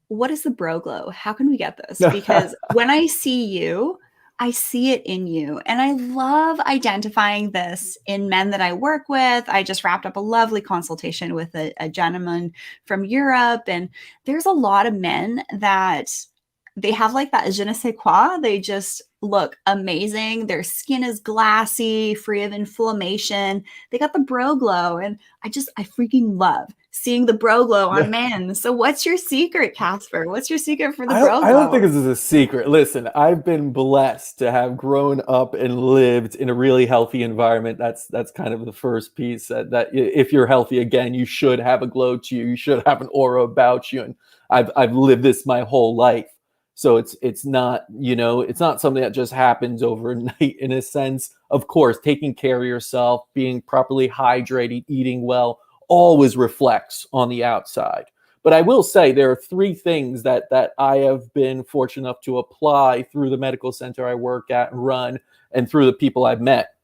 what is the bro glow? How can we get this? Because when I see you, I see it in you. And I love identifying this in men that I work with. I just wrapped up a lovely consultation with a gentleman from Europe. And there's a lot of men that they have like that je ne sais quoi. They just look amazing. Their skin is glassy, free of inflammation. They got the bro glow. And I freaking love seeing the bro glow on men. So what's your secret, Casper? What's your secret for the bro I don't think glow? this is a secret. Listen, I've been blessed to have grown up and lived in a really healthy environment. That's kind of the first piece that if you're healthy again, you should have a glow to you. You should have an aura about you. And I've lived this my whole life. So it's not, it's not something that just happens overnight in a sense. Of course, taking care of yourself, being properly hydrated, eating well, always reflects on the outside. But I will say there are three things that I have been fortunate enough to apply through the medical center I work at and run, and through the people I've met.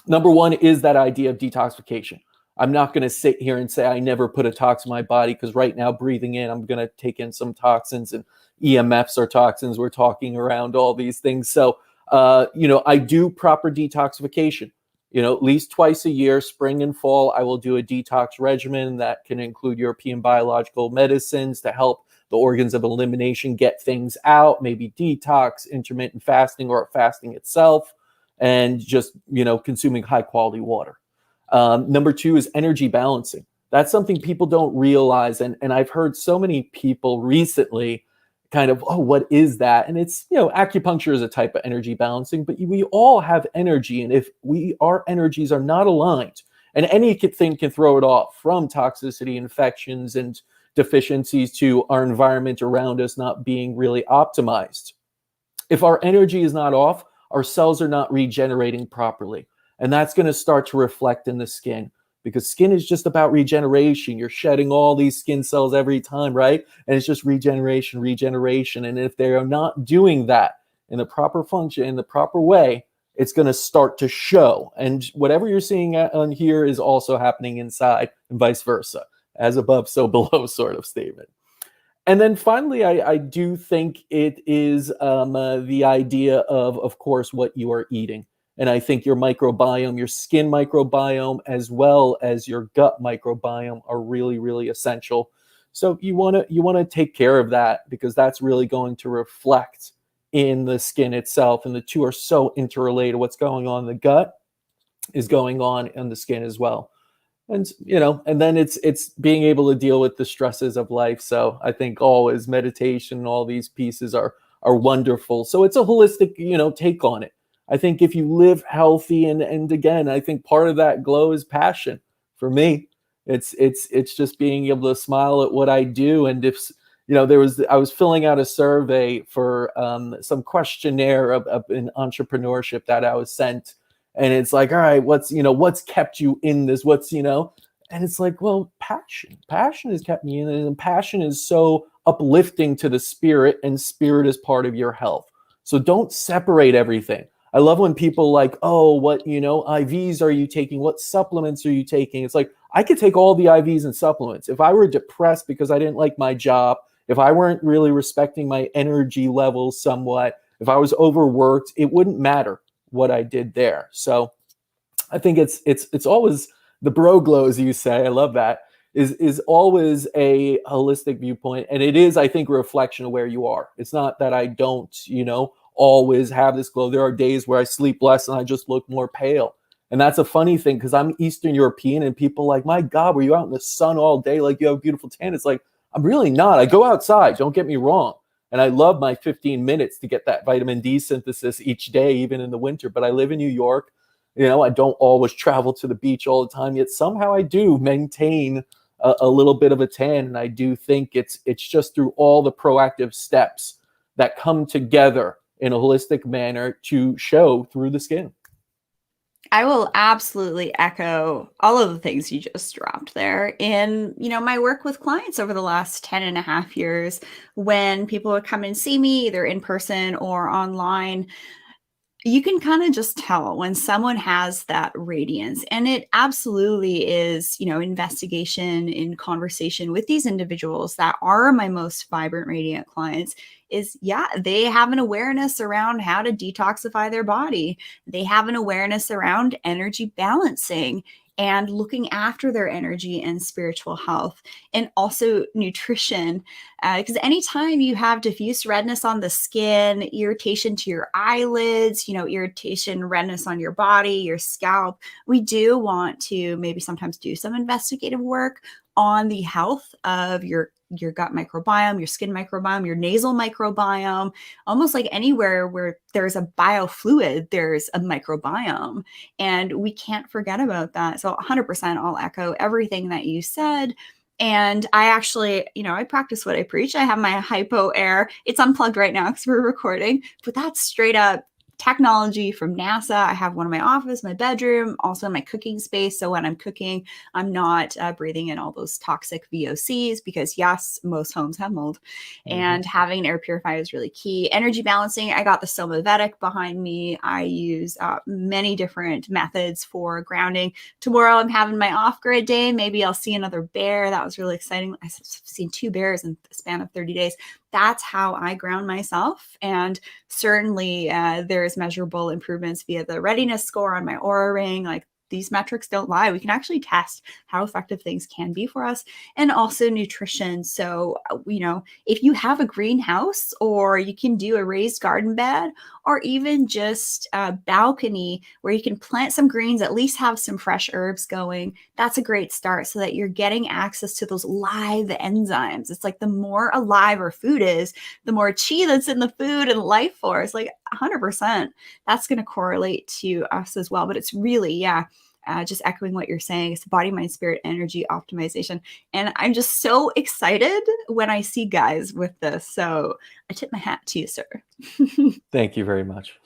Number one is that idea of detoxification. I'm not going to sit here and say I never put a toxin in my body, because right now, breathing in, I'm going to take in some toxins, and EMFs are toxins. We're talking around all these things. So, I do proper detoxification. At least twice a year, spring and fall, I will do a detox regimen that can include European biological medicines to help the organs of elimination get things out, maybe detox, intermittent fasting, or fasting itself, and just, consuming high quality water. Number two is energy balancing. That's something people don't realize. And I've heard so many people recently kind of, oh, what is that? And it's, acupuncture is a type of energy balancing, but we all have energy. And if our energies are not aligned, and anything can throw it off, from toxicity, infections, and deficiencies, to our environment around us not being really optimized. If our energy is not off, our cells are not regenerating properly. And that's going to start to reflect in the skin, because skin is just about regeneration. You're shedding all these skin cells every time, right? And it's just regeneration, regeneration. And if they are not doing that in the proper function, in the proper way, it's going to start to show. And whatever you're seeing on here is also happening inside, and vice versa. As above, so below sort of statement. And then finally, I do think it is the idea of course, what you are eating. And I think your microbiome, your skin microbiome, as well as your gut microbiome, are really, really essential. So you want to take care of that, because that's really going to reflect in the skin itself. And the two are so interrelated. What's going on in the gut is going on in the skin as well. And then it's being able to deal with the stresses of life. So I think always meditation and all these pieces are wonderful. So it's a holistic, take on it. I think if you live healthy, and again, I think part of that glow is passion. For me, it's just being able to smile at what I do. And if I was filling out a survey for some questionnaire of an entrepreneurship that I was sent, and it's like, all right, what's kept you in this? And it's like, well, passion has kept me in it. And passion is so uplifting to the spirit, and spirit is part of your health. So don't separate everything. I love when people like, oh, what, IVs are you taking? What supplements are you taking? It's like, I could take all the IVs and supplements. If I were depressed because I didn't like my job, if I weren't really respecting my energy levels somewhat, if I was overworked, it wouldn't matter what I did there. So I think it's always the bro glow, as you say. I love that. Is always a holistic viewpoint, and it is, I think, a reflection of where you are. It's not that I don't, always have this glow. There are days where I sleep less and I just look more pale. And that's a funny thing, because I'm Eastern European, and people are like, my God, were you out in the sun all day? Like, you have a beautiful tan. It's like, I'm really not. I go outside, don't get me wrong. And I love my 15 minutes to get that vitamin D synthesis each day, even in the winter. But I live in New York. I don't always travel to the beach all the time, yet somehow I do maintain a little bit of a tan. And I do think it's just through all the proactive steps that come together in a holistic manner to show through the skin. I will absolutely echo all of the things you just dropped there. In, my work with clients over the last 10 and a half years, when people would come and see me either in person or online, You can kind of just tell when someone has that radiance, and it absolutely is, investigation in conversation with these individuals that are my most vibrant radiant clients is, yeah, they have an awareness around how to detoxify their body. They have an awareness around energy balancing and looking after their energy and spiritual health, and also nutrition. Because anytime you have diffuse redness on the skin, irritation to your eyelids, irritation, redness on your body, your scalp, we do want to maybe sometimes do some investigative work on the health of your gut microbiome, your skin microbiome, your nasal microbiome. Almost like anywhere where there's a biofluid, there's a microbiome. And we can't forget about that. So 100% I'll echo everything that you said. And I actually, I practice what I preach. I have my Hypo Air. It's unplugged right now because we're recording, but that's straight up technology from NASA. I have one in my office, my bedroom, also in my cooking space. So when I'm cooking, I'm not breathing in all those toxic VOCs because, yes, most homes have mold. And having an air purifier is really key. Energy balancing, I got the Somavedic behind me. I use many different methods for grounding. Tomorrow I'm having my off-grid day. Maybe I'll see another bear. That was really exciting. I've seen 2 bears in the span of 30 days. That's how I ground myself. And certainly there's measurable improvements via the readiness score on my Oura Ring. Like, these metrics don't lie. We can actually test how effective things can be for us, and also nutrition. So, if you have a greenhouse, or you can do a raised garden bed, or even just a balcony where you can plant some greens, at least have some fresh herbs going, that's a great start so that you're getting access to those live enzymes. It's like the more alive our food is, the more chi that's in the food and life force, like 100%, that's going to correlate to us as well. But it's really, just echoing what you're saying, it's body, mind, spirit, energy optimization. And I'm just so excited when I see guys with this. So I tip my hat to you, sir. Thank you very much.